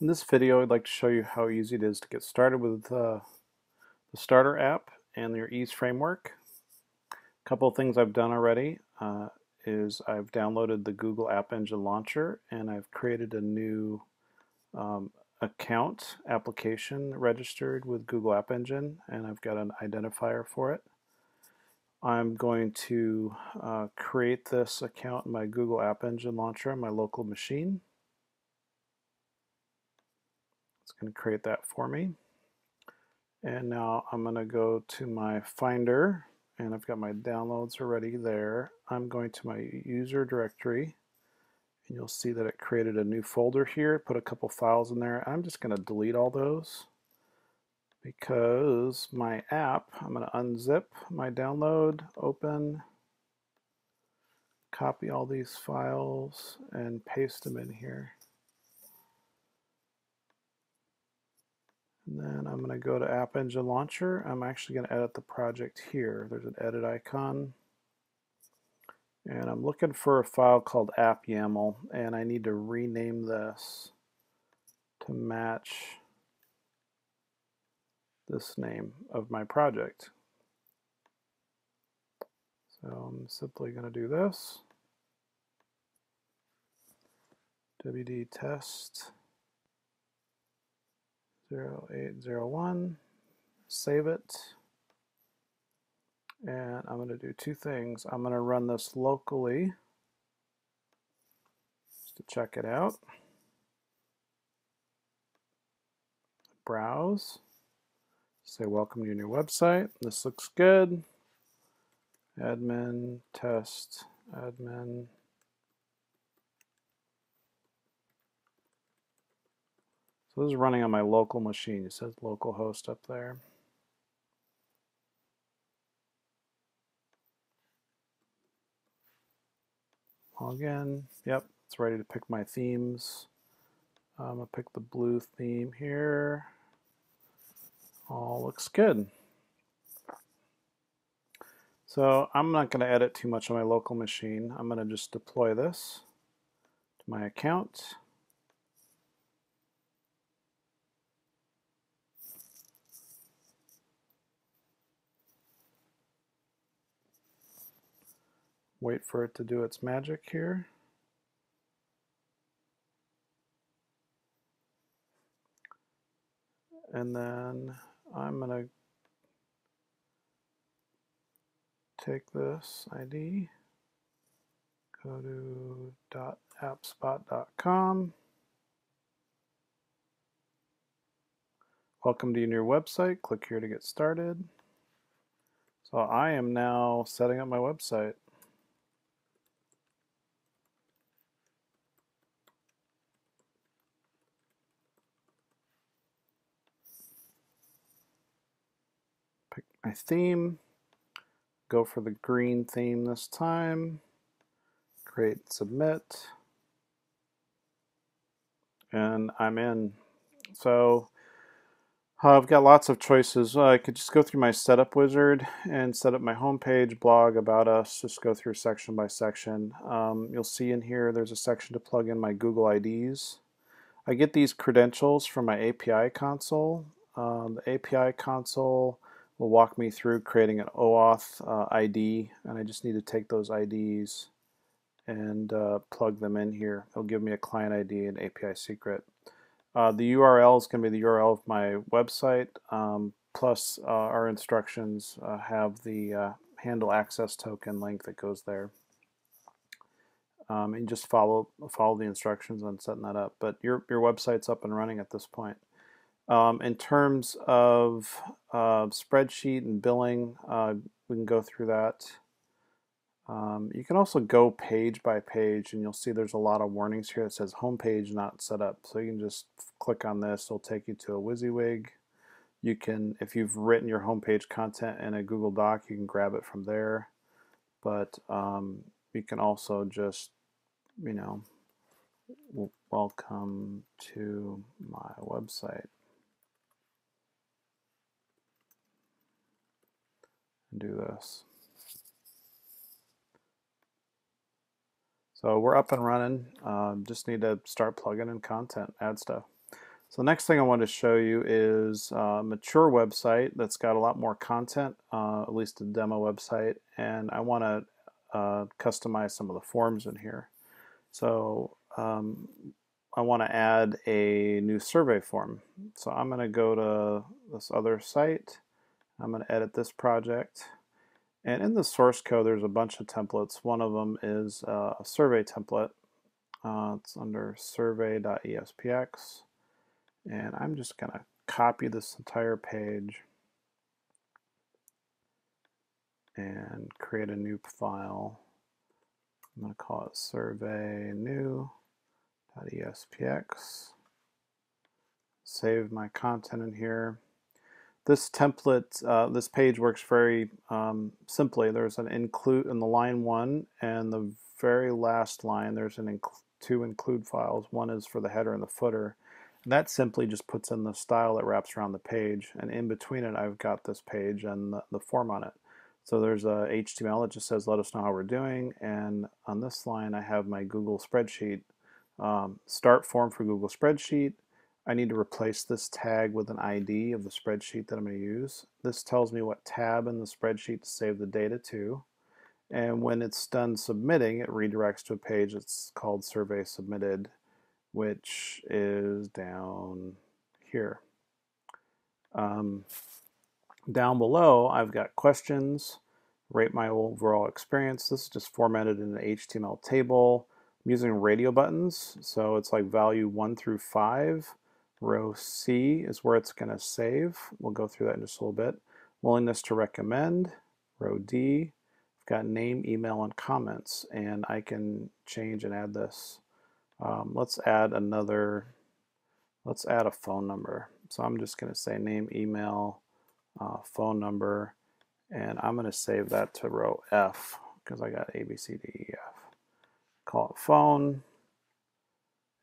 In this video, I'd like to show you how easy it is to get started with the Starter app and your Ease framework. A couple of things I've done already is I've downloaded the Google App Engine Launcher and I've created a new account application registered with Google App Engine, and I've got an identifier for it. I'm going to create this account in my Google App Engine Launcher on my local machine. It's going to create that for me. And now I'm going to go to my Finder, and I've got my downloads already there. I'm going to my user directory, and you'll see that it created a new folder here, put a couple files in there. I'm just going to delete all those because my app, I'm going to unzip my download, open, copy all these files, and paste them in here. And then I'm going to go to App Engine Launcher. I'm actually going to edit the project here. There's an edit icon. And I'm looking for a file called app.yaml, and I need to rename this to match this name of my project. So I'm simply going to do this. WD test 0801, save it. And I'm going to do two things. I'm going to run this locally just to check it out. Browse. Say welcome to your new website. This looks good. Admin, test, admin. So this is running on my local machine. It says localhost up there. Log in. Yep, it's ready to pick my themes. I'm going to pick the blue theme here. All looks good. So I'm not going to edit too much on my local machine. I'm going to just deploy this to my account. Wait for it to do its magic here. And then I'm going to take this ID, go to .appspot.com. Welcome to your new website. Click here to get started. So I am now setting up my website. Pick my theme. Go for the green theme this time. Create, submit. And I'm in. So I've got lots of choices. I could just go through my setup wizard and set up my homepage, blog, about us, just go through section by section. You'll see in here there's a section to plug in my Google IDs. I get these credentials from my API console. The API console will walk me through creating an OAuth ID, and I just need to take those IDs and plug them in here. It'll give me a client ID and API secret. The URL is going to be the URL of my website, plus our instructions have the handle access token link that goes there. And just follow the instructions on setting that up. But your website's up and running at this point. In terms of spreadsheet and billing, we can go through that. You can also go page by page, and you'll see there's a lot of warnings here that says homepage not set up. So you can just click on this. It'll take you to a WYSIWYG. You can, if you've written your homepage content in a Google Doc, you can grab it from there. But you can also just, you know, welcome to my website and do this. So we're up and running. Just need to start plugging in content, add stuff. So the next thing I want to show you is a mature website that's got a lot more content, at least a demo website, and I want to customize some of the forms in here. So I want to add a new survey form. So I'm going to go to this other site. I'm going to edit this project. And in the source code, there's a bunch of templates. One of them is a survey template. It's under survey.espx. And I'm just going to copy this entire page and create a new file. I'm going to call it survey new.espx. Save my content in here. This template, this page works very simply. There's an include in the line 1, and the very last line there's two include files. One is for the header and the footer. And that simply just puts in the style that wraps around the page, and in between it I've got this page and the form on it. So there's a HTML that just says let us know how we're doing, and on this line I have my Google spreadsheet start form for Google spreadsheet. I need to replace this tag with an ID of the spreadsheet that I'm going to use. This tells me what tab in the spreadsheet to save the data to. And when it's done submitting, it redirects to a page that's called Survey Submitted, which is down here. Down below, I've got questions, rate my overall experience. This is just formatted in an HTML table. I'm using radio buttons, so it's like value 1 through 5. Row C is where it's going to save. We'll go through that in just a little bit. Willingness to recommend. Row D. I've got name, email, and comments, and I can change and add this. Let's add a phone number. So I'm just going to say name, email, phone number, and I'm going to save that to row F because I got A, B, C, D, E, F. Call it phone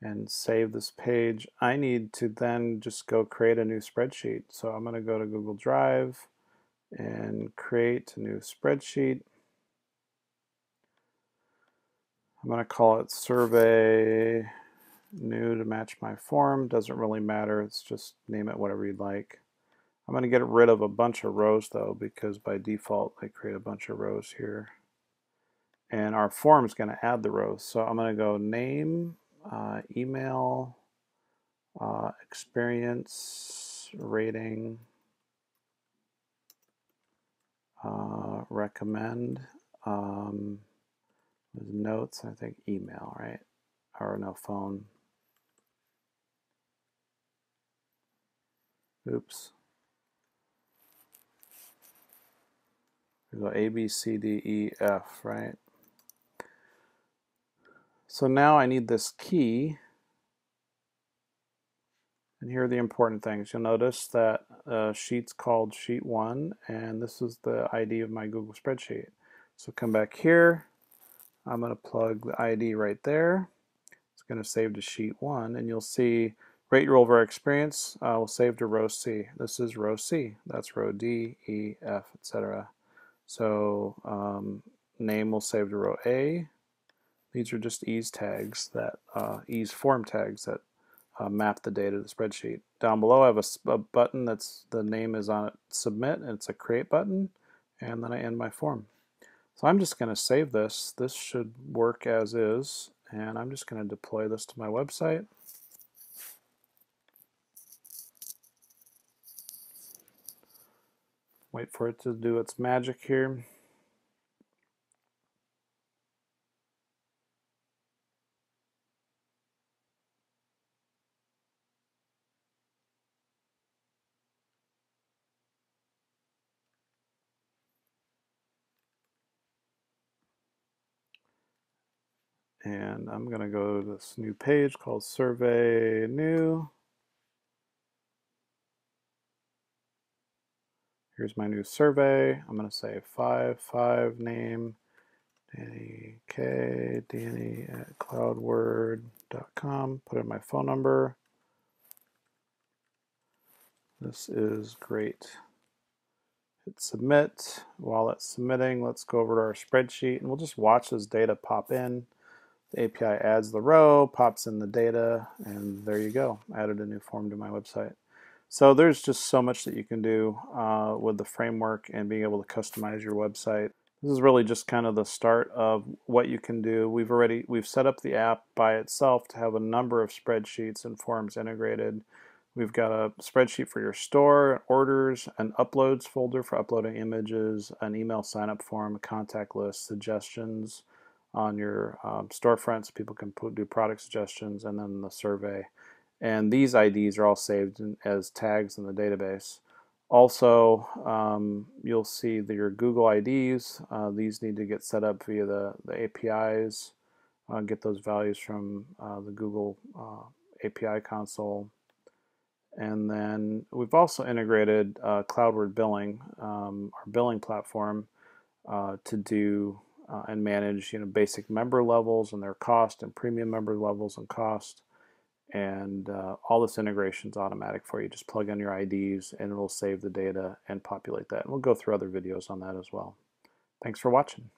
and save this page. I need to then just go create a new spreadsheet. So I'm going to go to Google Drive and create a new spreadsheet. I'm going to call it survey new to match my form. Doesn't really matter. It's just name it whatever you'd like. I'm going to get rid of a bunch of rows though, because by default I create a bunch of rows here. And our form is going to add the rows. So I'm going to go name, email, experience, rating, recommend, notes, I think email, right? Or no, phone. Oops. We go A, B, C, D, E, F, right? So now I need this key. And here are the important things. You'll notice that sheet's called sheet 1, and this is the ID of my Google spreadsheet. So come back here. I'm going to plug the ID right there. It's going to save to sheet 1, and you'll see rate your overall experience will save to row C. This is row C. That's row D, E, F, etc. So name will save to row A. These are just ease tags that ease form tags that map the data to the spreadsheet. Down below I have a button that's the name is on it, submit, and it's a create button, and then I end my form. So I'm just going to save this. This should work as is, and I'm just going to deploy this to my website. Wait for it to do its magic here. And I'm going to go to this new page called Survey New. Here's my new survey. I'm going to say 5 name, Danny K, Danny at cloudward.com. Put in my phone number. This is great. Hit submit. While it's submitting, let's go over to our spreadsheet and we'll just watch this data pop in. The API adds the row, pops in the data, and there you go. Added a new form to my website. So there's just so much that you can do with the framework and being able to customize your website. This is really just kind of the start of what you can do. We've set up the app by itself to have a number of spreadsheets and forms integrated. We've got a spreadsheet for your store, orders, an uploads folder for uploading images, an email sign-up form, a contact list, suggestions on your storefront so people can do product suggestions, and then the survey. And these IDs are all saved as tags in the database. Also, you'll see your Google IDs. These need to get set up via the APIs. Get those values from the Google API console. And then we've also integrated Cloudward billing, our billing platform, to do and manage basic member levels and their cost, and premium member levels and cost. And all this integration is automatic for you. Just plug in your IDs and it'll save the data and populate that. And we'll go through other videos on that as well. Thanks for watching.